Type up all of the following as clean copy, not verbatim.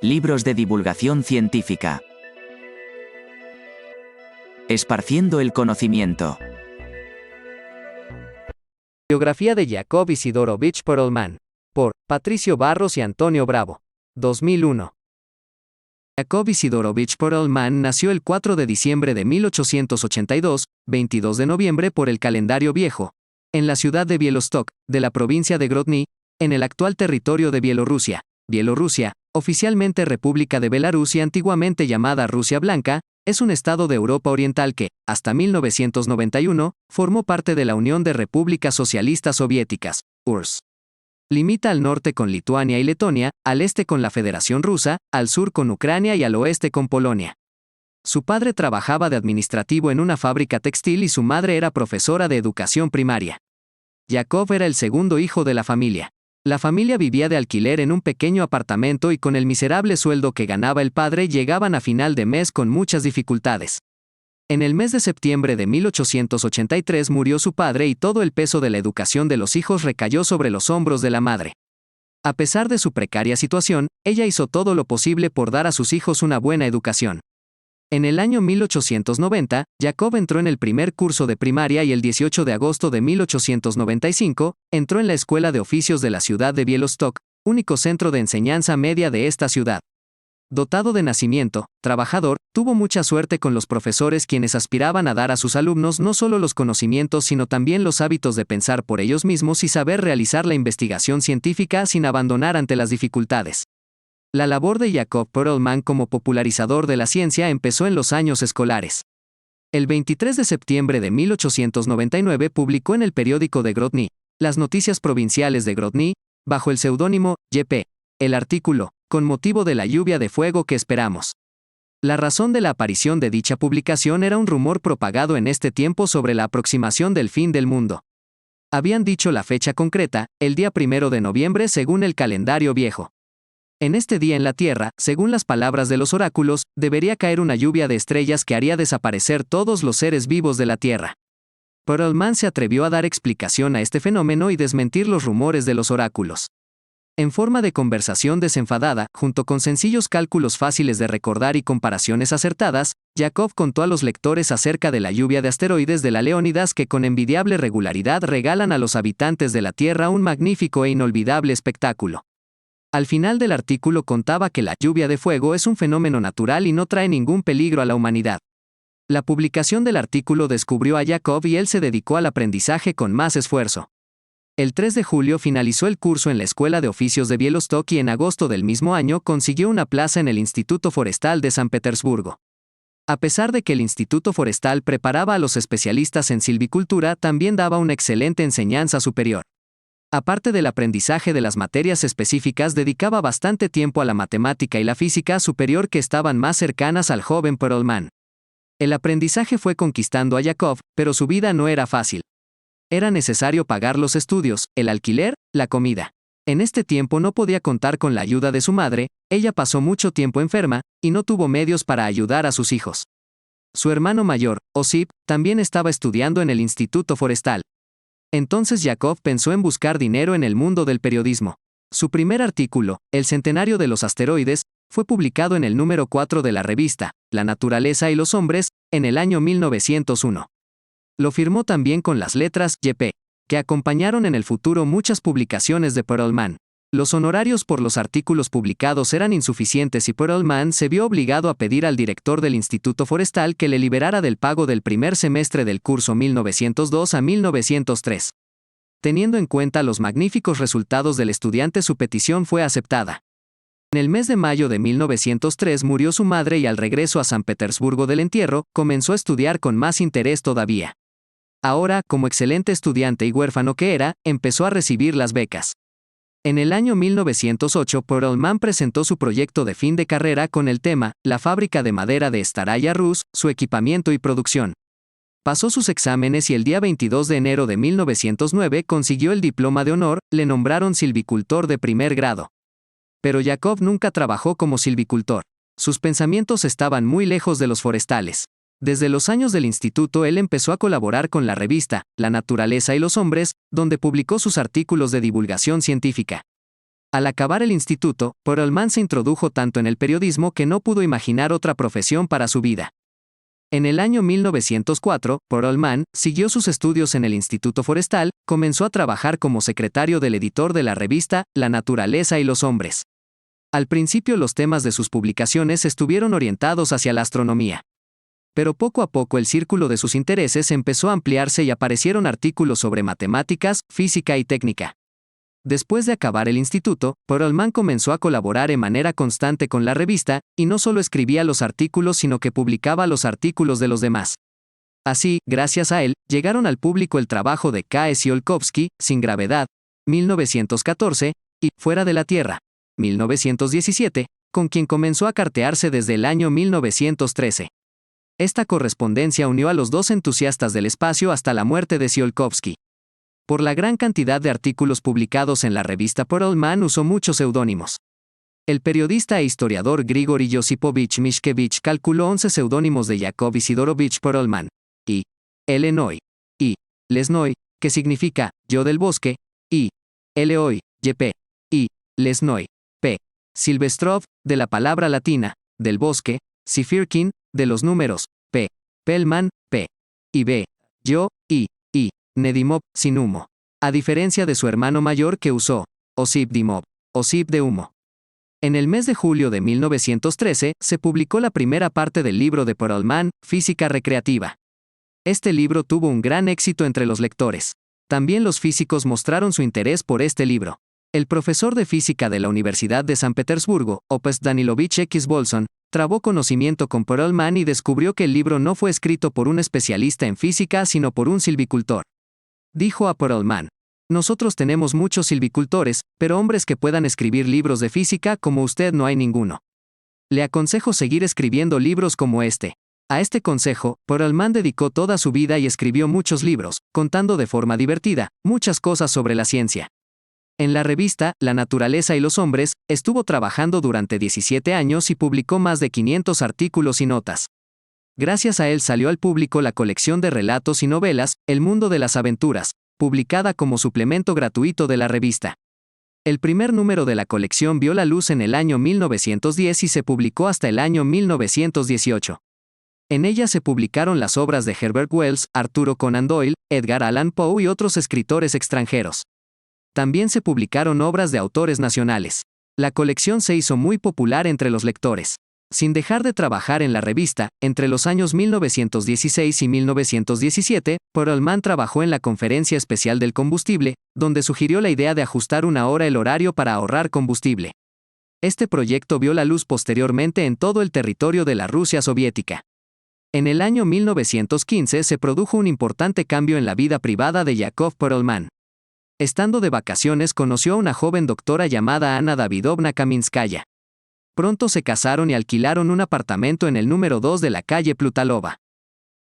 Libros de divulgación científica. Esparciendo el conocimiento. Biografía de Yakov Isidorovich Perelman. Por Patricio Barros y Antonio Bravo. 2001. Yakov Isidorovich Perelman nació el 4 de diciembre de 1882, 22 de noviembre por el calendario viejo, en la ciudad de Bielostok, de la provincia de Grozny, en el actual territorio de Bielorrusia. Bielorrusia, oficialmente República de Belarus y antiguamente llamada Rusia Blanca, es un estado de Europa Oriental que, hasta 1991, formó parte de la Unión de Repúblicas Socialistas Soviéticas, URSS. Limita al norte con Lituania y Letonia, al este con la Federación Rusa, al sur con Ucrania y al oeste con Polonia. Su padre trabajaba de administrativo en una fábrica textil y su madre era profesora de educación primaria. Yakov era el segundo hijo de la familia. La familia vivía de alquiler en un pequeño apartamento y con el miserable sueldo que ganaba el padre llegaban a final de mes con muchas dificultades. En el mes de septiembre de 1883 murió su padre y todo el peso de la educación de los hijos recayó sobre los hombros de la madre. A pesar de su precaria situación, ella hizo todo lo posible por dar a sus hijos una buena educación. En el año 1890, Yakov entró en el primer curso de primaria y el 18 de agosto de 1895, entró en la Escuela de Oficios de la ciudad de Bielostok, único centro de enseñanza media de esta ciudad. Dotado de nacimiento, trabajador, tuvo mucha suerte con los profesores quienes aspiraban a dar a sus alumnos no solo los conocimientos sino también los hábitos de pensar por ellos mismos y saber realizar la investigación científica sin abandonar ante las dificultades. La labor de Yakov Perelman como popularizador de la ciencia empezó en los años escolares. El 23 de septiembre de 1899 publicó en el periódico de Grozny, Las Noticias Provinciales de Grozny, bajo el seudónimo Y.P., el artículo, con motivo de la lluvia de fuego que esperamos. La razón de la aparición de dicha publicación era un rumor propagado en este tiempo sobre la aproximación del fin del mundo. Habían dicho la fecha concreta, el día 1 de noviembre según el calendario viejo. En este día en la Tierra, según las palabras de los oráculos, debería caer una lluvia de estrellas que haría desaparecer todos los seres vivos de la Tierra. Perelman se atrevió a dar explicación a este fenómeno y desmentir los rumores de los oráculos. En forma de conversación desenfadada, junto con sencillos cálculos fáciles de recordar y comparaciones acertadas, Yakov contó a los lectores acerca de la lluvia de asteroides de la Leónidas que con envidiable regularidad regalan a los habitantes de la Tierra un magnífico e inolvidable espectáculo. Al final del artículo contaba que la lluvia de fuego es un fenómeno natural y no trae ningún peligro a la humanidad. La publicación del artículo descubrió a Yakov y él se dedicó al aprendizaje con más esfuerzo. El 3 de julio finalizó el curso en la Escuela de Oficios de Bielostok y en agosto del mismo año consiguió una plaza en el Instituto Forestal de San Petersburgo. A pesar de que el Instituto Forestal preparaba a los especialistas en silvicultura, también daba una excelente enseñanza superior. Aparte del aprendizaje de las materias específicas, dedicaba bastante tiempo a la matemática y la física superior que estaban más cercanas al joven Perelman. El aprendizaje fue conquistando a Yakov, pero su vida no era fácil. Era necesario pagar los estudios, el alquiler, la comida. En este tiempo no podía contar con la ayuda de su madre, ella pasó mucho tiempo enferma, y no tuvo medios para ayudar a sus hijos. Su hermano mayor, Osip, también estaba estudiando en el Instituto Forestal. Entonces Yakov pensó en buscar dinero en el mundo del periodismo. Su primer artículo, El centenario de los asteroides, fue publicado en el número 4 de la revista, La naturaleza y los hombres, en el año 1901. Lo firmó también con las letras Y.P., que acompañaron en el futuro muchas publicaciones de Perelman. Los honorarios por los artículos publicados eran insuficientes y Perelman se vio obligado a pedir al director del Instituto Forestal que le liberara del pago del primer semestre del curso 1902 a 1903. Teniendo en cuenta los magníficos resultados del estudiante, su petición fue aceptada. En el mes de mayo de 1903 murió su madre y al regreso a San Petersburgo del entierro, comenzó a estudiar con más interés todavía. Ahora, como excelente estudiante y huérfano que era, empezó a recibir las becas. En el año 1908, Perelman presentó su proyecto de fin de carrera con el tema, La fábrica de madera de Staraya Rus, su equipamiento y producción. Pasó sus exámenes y el día 22 de enero de 1909 consiguió el diploma de honor, le nombraron silvicultor de primer grado. Pero Yakov nunca trabajó como silvicultor. Sus pensamientos estaban muy lejos de los forestales. Desde los años del instituto él empezó a colaborar con la revista, La naturaleza y los hombres, donde publicó sus artículos de divulgación científica. Al acabar el instituto, Perelman se introdujo tanto en el periodismo que no pudo imaginar otra profesión para su vida. En el año 1904, Perelman siguió sus estudios en el Instituto Forestal, comenzó a trabajar como secretario del editor de la revista La Naturaleza y los Hombres. Al principio los temas de sus publicaciones estuvieron orientados hacia la astronomía. Pero poco a poco el círculo de sus intereses empezó a ampliarse y aparecieron artículos sobre matemáticas, física y técnica. Después de acabar el instituto, Perelman comenzó a colaborar en manera constante con la revista, y no solo escribía los artículos sino que publicaba los artículos de los demás. Así, gracias a él, llegaron al público el trabajo de K. Tsiolkovsky, Sin gravedad, 1914, y Fuera de la Tierra, 1917, con quien comenzó a cartearse desde el año 1913. Esta correspondencia unió a los dos entusiastas del espacio hasta la muerte de Tsiolkovsky. Por la gran cantidad de artículos publicados en la revista Perelman usó muchos seudónimos. El periodista e historiador Grigori Josipovich Mishkevich calculó 11 seudónimos de Yakov Isidorovich Perelman, y Lenoi, y Lesnoi, que significa yo del bosque, y Eleoi, Yp, y Lesnoi, p. Silvestrov, de la palabra latina, del bosque, Sifirkin, de los números, p. Pelman, p. y b. Yo, y Nedimov, sin humo. A diferencia de su hermano mayor que usó Osip Dimov, Osip de humo. En el mes de julio de 1913 se publicó la primera parte del libro de Perelman, Física Recreativa. Este libro tuvo un gran éxito entre los lectores. También los físicos mostraron su interés por este libro. El profesor de física de la Universidad de San Petersburgo, Opes Danilovich X. Bolson, trabó conocimiento con Perelman y descubrió que el libro no fue escrito por un especialista en física sino por un silvicultor. Dijo a Perelman: nosotros tenemos muchos silvicultores, pero hombres que puedan escribir libros de física como usted no hay ninguno. Le aconsejo seguir escribiendo libros como este. A este consejo, Perelman dedicó toda su vida y escribió muchos libros, contando de forma divertida muchas cosas sobre la ciencia. En la revista La Naturaleza y los Hombres, estuvo trabajando durante 17 años y publicó más de 500 artículos y notas. Gracias a él salió al público la colección de relatos y novelas, El Mundo de las Aventuras, publicada como suplemento gratuito de la revista. El primer número de la colección vio la luz en el año 1910 y se publicó hasta el año 1918. En ella se publicaron las obras de Herbert Wells, Arturo Conan Doyle, Edgar Allan Poe y otros escritores extranjeros. También se publicaron obras de autores nacionales. La colección se hizo muy popular entre los lectores. Sin dejar de trabajar en la revista, entre los años 1916 y 1917, Perelman trabajó en la Conferencia Especial del Combustible, donde sugirió la idea de ajustar una hora el horario para ahorrar combustible. Este proyecto vio la luz posteriormente en todo el territorio de la Rusia soviética. En el año 1915 se produjo un importante cambio en la vida privada de Yakov Perelman. Estando de vacaciones conoció a una joven doctora llamada Anna Davidovna Kaminskaya. Pronto se casaron y alquilaron un apartamento en el número 2 de la calle Plutalova.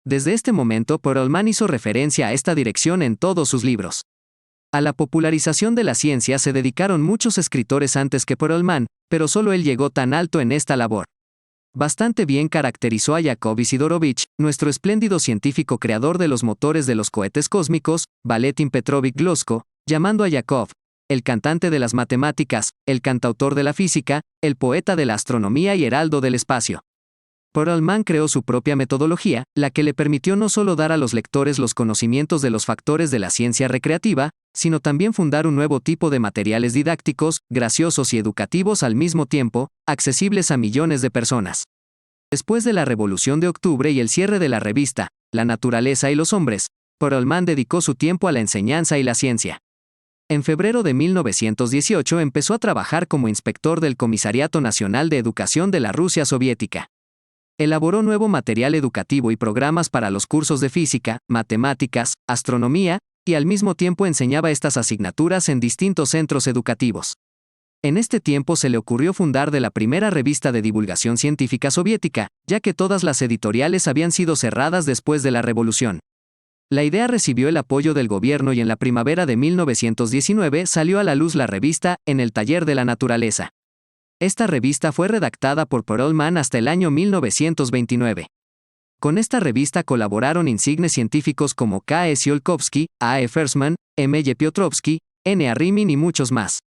Desde este momento Perelman hizo referencia a esta dirección en todos sus libros. A la popularización de la ciencia se dedicaron muchos escritores antes que Perelman, pero solo él llegó tan alto en esta labor. Bastante bien caracterizó a Yakov Isidorovich, nuestro espléndido científico creador de los motores de los cohetes cósmicos, Valentin Petrovich Glosko, llamando a Yakov el cantante de las matemáticas, el cantautor de la física, el poeta de la astronomía y heraldo del espacio. Perelman creó su propia metodología, la que le permitió no solo dar a los lectores los conocimientos de los factores de la ciencia recreativa, sino también fundar un nuevo tipo de materiales didácticos, graciosos y educativos al mismo tiempo, accesibles a millones de personas. Después de la Revolución de Octubre y el cierre de la revista La Naturaleza y los Hombres, Perelman dedicó su tiempo a la enseñanza y la ciencia. En febrero de 1918 empezó a trabajar como inspector del Comisariato Nacional de Educación de la Rusia soviética. Elaboró nuevo material educativo y programas para los cursos de física, matemáticas, astronomía, y al mismo tiempo enseñaba estas asignaturas en distintos centros educativos. En este tiempo se le ocurrió fundar la primera revista de divulgación científica soviética, ya que todas las editoriales habían sido cerradas después de la revolución. La idea recibió el apoyo del gobierno y en la primavera de 1919 salió a la luz la revista En el Taller de la Naturaleza. Esta revista fue redactada por Perelman hasta el año 1929. Con esta revista colaboraron insignes científicos como K. Tsiolkovsky, A. Fersman, M. Piotrovsky, N. Rimin y muchos más.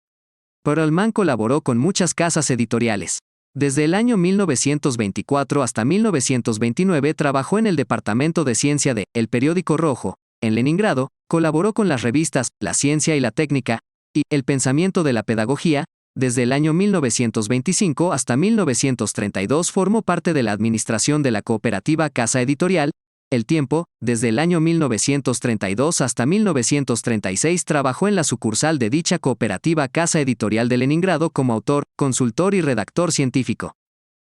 Perelman colaboró con muchas casas editoriales. Desde el año 1924 hasta 1929 trabajó en el Departamento de Ciencia de El Periódico Rojo, en Leningrado, colaboró con las revistas La Ciencia y la Técnica y El Pensamiento de la Pedagogía. Desde el año 1925 hasta 1932 formó parte de la administración de la cooperativa Casa Editorial El Tiempo. Desde el año 1932 hasta 1936 trabajó en la sucursal de dicha cooperativa Casa Editorial de Leningrado como autor, consultor y redactor científico.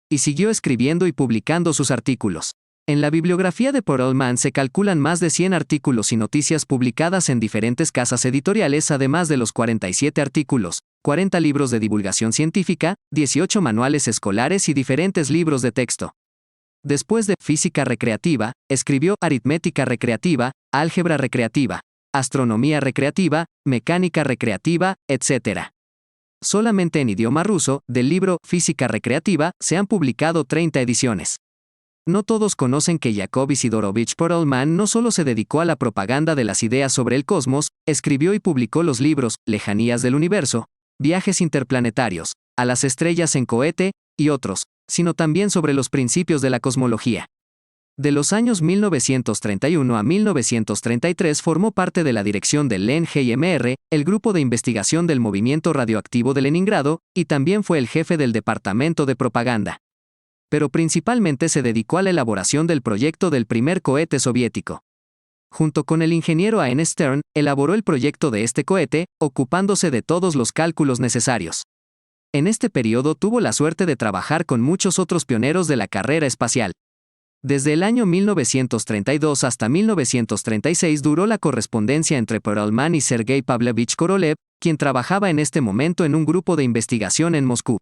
Y siguió escribiendo y publicando sus artículos. En la bibliografía de Perelman se calculan más de 100 artículos y noticias publicadas en diferentes casas editoriales, además de los 47 artículos, 40 libros de divulgación científica, 18 manuales escolares y diferentes libros de texto. Después de Física Recreativa, escribió Aritmética Recreativa, Álgebra Recreativa, Astronomía Recreativa, Mecánica Recreativa, etc. Solamente en idioma ruso, del libro Física Recreativa, se han publicado 30 ediciones. No todos conocen que Yakov Isidorovich Perelman no solo se dedicó a la propaganda de las ideas sobre el cosmos, escribió y publicó los libros Lejanías del Universo, Viajes Interplanetarios, A las Estrellas en Cohete, y otros, sino también sobre los principios de la cosmología. De los años 1931 a 1933 formó parte de la dirección del LEN-GIMR, el grupo de investigación del movimiento radioactivo de Leningrado, y también fue el jefe del departamento de propaganda. Pero principalmente se dedicó a la elaboración del proyecto del primer cohete soviético. Junto con el ingeniero A. N. Stern, elaboró el proyecto de este cohete, ocupándose de todos los cálculos necesarios. En este periodo tuvo la suerte de trabajar con muchos otros pioneros de la carrera espacial. Desde el año 1932 hasta 1936 duró la correspondencia entre Perelman y Sergei Pavlovich Korolev, quien trabajaba en este momento en un grupo de investigación en Moscú.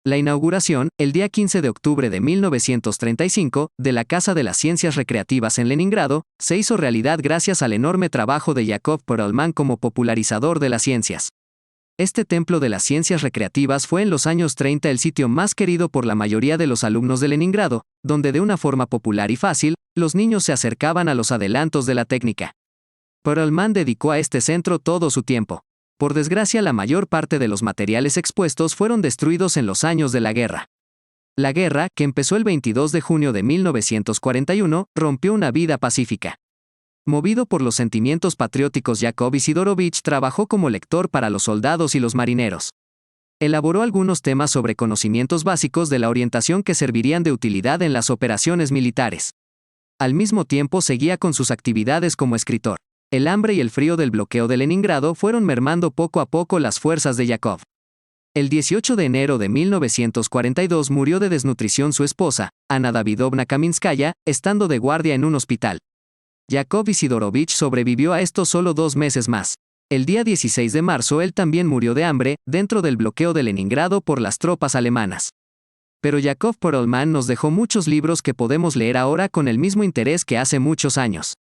La inauguración, el día 15 de octubre de 1935, de la Casa de las Ciencias Recreativas en Leningrado, se hizo realidad gracias al enorme trabajo de Yakov Perelman como popularizador de las ciencias. Este templo de las ciencias recreativas fue en los años 30 el sitio más querido por la mayoría de los alumnos de Leningrado, donde de una forma popular y fácil, los niños se acercaban a los adelantos de la técnica. Perelman dedicó a este centro todo su tiempo. Por desgracia, la mayor parte de los materiales expuestos fueron destruidos en los años de la guerra. La guerra, que empezó el 22 de junio de 1941, rompió una vida pacífica. Movido por los sentimientos patrióticos, Yakov Isidorovich trabajó como lector para los soldados y los marineros. Elaboró algunos temas sobre conocimientos básicos de la orientación que servirían de utilidad en las operaciones militares. Al mismo tiempo seguía con sus actividades como escritor. El hambre y el frío del bloqueo de Leningrado fueron mermando poco a poco las fuerzas de Yakov. El 18 de enero de 1942 murió de desnutrición su esposa, Anna Davidovna Kaminskaya, estando de guardia en un hospital. Yakov Isidorovich sobrevivió a esto solo 2 meses más. El día 16 de marzo él también murió de hambre, dentro del bloqueo de Leningrado por las tropas alemanas. Pero Yakov Perelman nos dejó muchos libros que podemos leer ahora con el mismo interés que hace muchos años.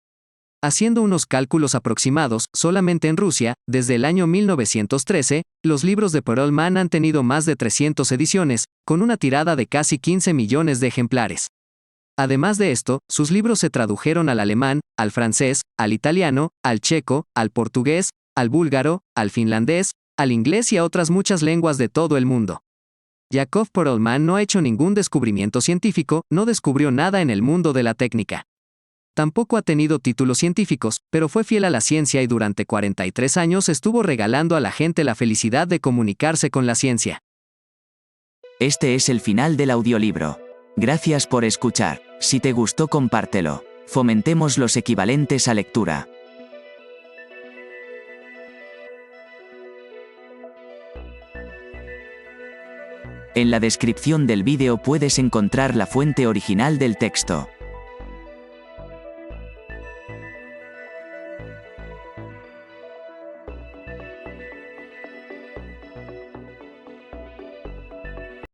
Haciendo unos cálculos aproximados, solamente en Rusia, desde el año 1913, los libros de Perelman han tenido más de 300 ediciones, con una tirada de casi 15 millones de ejemplares. Además de esto, sus libros se tradujeron al alemán, al francés, al italiano, al checo, al portugués, al búlgaro, al finlandés, al inglés y a otras muchas lenguas de todo el mundo. Yakov Perelman no ha hecho ningún descubrimiento científico, no descubrió nada en el mundo de la técnica. Tampoco ha tenido títulos científicos, pero fue fiel a la ciencia y durante 43 años estuvo regalando a la gente la felicidad de comunicarse con la ciencia. Este es el final del audiolibro. Gracias por escuchar. Si te gustó, compártelo. Fomentemos los equivalentes a lectura. En la descripción del vídeo puedes encontrar la fuente original del texto.